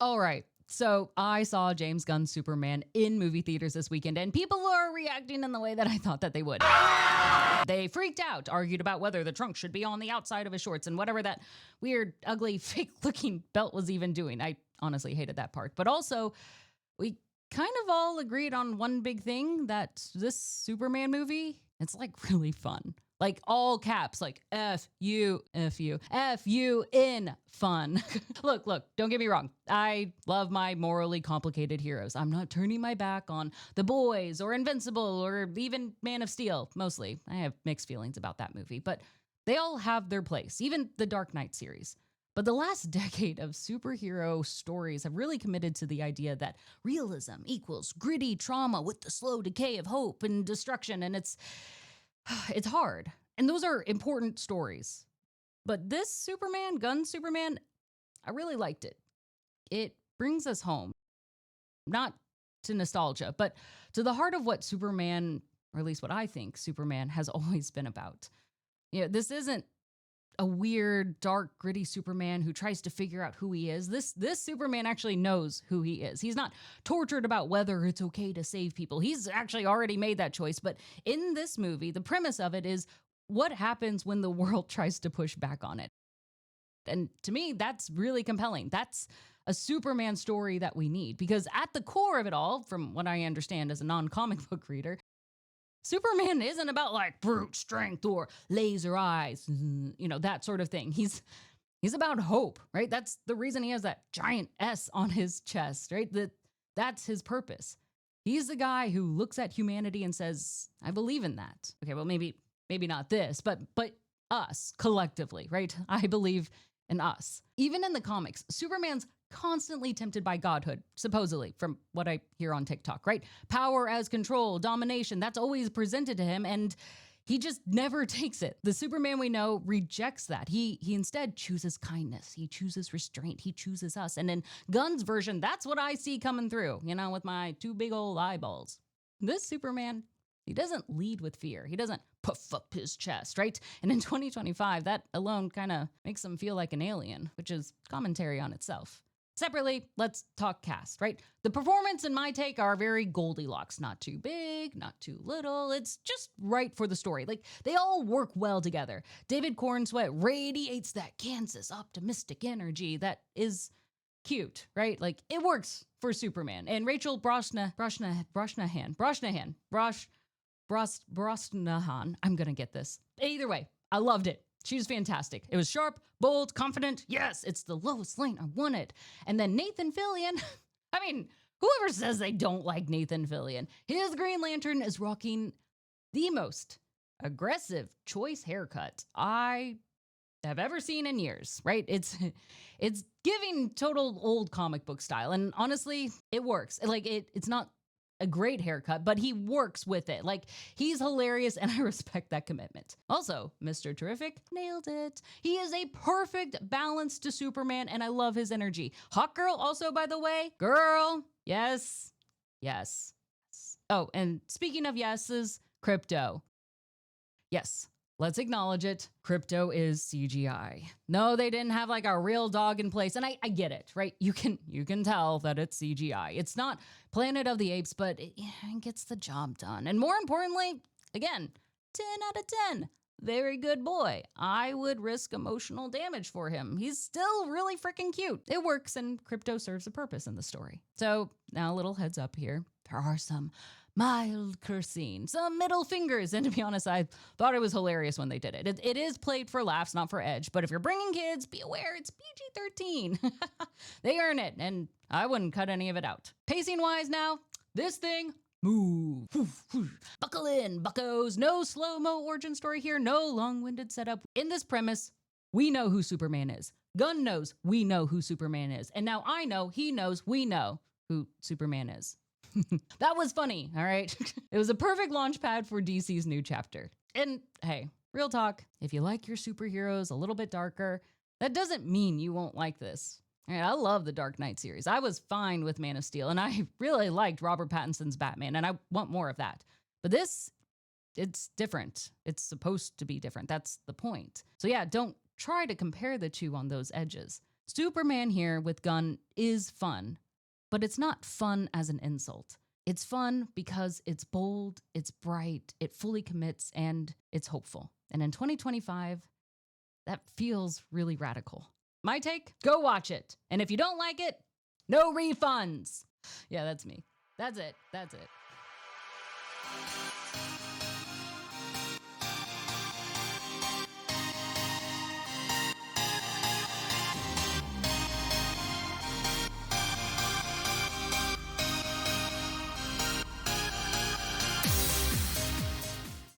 All right. So I saw James Gunn Superman in movie theaters this weekend, and people are reacting in the way that I thought that they would. They freaked out, argued about whether the trunk should be on the outside of his shorts and whatever that weird, ugly, fake-looking belt was even doing. I honestly hated that part. But also, we kind of all agreed on one big thing, that this Superman movie, it's like really fun. Like all caps, like F-U in fun. Look, don't get me wrong. I love my morally complicated heroes. I'm not turning my back on The Boys or Invincible or even Man of Steel, mostly. I have mixed feelings about that movie, but they all have their place, even the Dark Knight series. But the last decade of superhero stories have really committed to the idea that realism equals gritty trauma with the slow decay of hope and destruction, and it's hard. And those are important stories. But this Superman, Gunn Superman, I really liked it. It brings us home, not to nostalgia, but to the heart of what Superman, or at least what I think Superman has always been about. This isn't a weird, dark, gritty Superman who tries to figure out who he is. This Superman actually knows who he is. He's not tortured about whether it's okay to save people. He's actually already made that choice. But in this movie, the premise of it is what happens when the world tries to push back on it. And to me, that's really compelling. That's a Superman story that we need, because at the core of it all, from what I understand as a non-comic book reader, Superman isn't about like brute strength or laser eyes, that sort of thing. He's about hope, right? That's the reason he has that giant S on his chest, right? That's his purpose. He's the guy who looks at humanity and says, I believe in that. Okay, well, maybe not this, but us collectively, right? I believe in us. Even in the comics, Superman's constantly tempted by godhood, supposedly, from what I hear on TikTok, right? Power as control, domination, that's always presented to him, and he just never takes it. The Superman we know rejects that. He instead chooses kindness. He chooses restraint. He chooses us. And in Gunn's version, that's what I see coming through, with my two big old eyeballs. This Superman, he doesn't lead with fear. He doesn't puff up his chest, right? And in 2025, that alone kind of makes him feel like an alien, which is commentary on itself. Separately, let's talk cast, right? The performance and my take are very Goldilocks. Not too big, not too little. It's just right for the story. Like, they all work well together. David Corenswet radiates that Kansas optimistic energy that is cute, right? Like, it works for Superman. And Rachel Brosnahan, I'm gonna get this. Either way, I loved it. She was fantastic. It was sharp, bold, confident. Yes, it's the Lois Lane I wanted. And then Nathan Fillion. I mean, whoever says they don't like Nathan Fillion, his Green Lantern is rocking the most aggressive choice haircut I have ever seen in years, right? It's giving total old comic book style. And honestly, it works. Like, it's not a great haircut, but he works with it. Like, he's hilarious, and I respect that commitment. Also, Mr. Terrific nailed it. He is a perfect balance to Superman, and I love his energy. Hawk Girl also, by the way, girl, yes. Oh, and speaking of yeses, Crypto. Yes, let's acknowledge it. Crypto is CGI. No, they didn't have like a real dog in place. And I get it, right? You can tell that it's CGI. It's not Planet of the Apes, but it gets the job done. And more importantly, again, 10 out of 10. Very good boy. I would risk emotional damage for him. He's still really freaking cute. It works, and Crypto serves a purpose in the story. So now a little heads up here. There are some mild cursing, some middle fingers, and to be honest, I thought it was hilarious when they did it. It is played for laughs, not for edge, but if you're bringing kids, be aware it's PG-13. They earn it, and I wouldn't cut any of it out. Pacing-wise now, this thing, move. Buckle in, buckos. No slow-mo origin story here, no long-winded setup. In this premise, we know who Superman is. Gunn knows we know who Superman is, and now I know he knows we know who Superman is. That was funny, all right? It was a perfect launch pad for DC's new chapter. And hey, real talk, if you like your superheroes a little bit darker, that doesn't mean you won't like this. All right, I love the Dark Knight series. I was fine with Man of Steel, and I really liked Robert Pattinson's Batman, and I want more of that. But this, it's different. It's supposed to be different. That's the point. So yeah, don't try to compare the two on those edges. Superman here with Gunn is fun, but it's not fun as an insult. It's fun because it's bold, it's bright, it fully commits, and it's hopeful. And in 2025, that feels really radical. My take? Go watch it. And if you don't like it, no refunds. Yeah, that's me. That's it.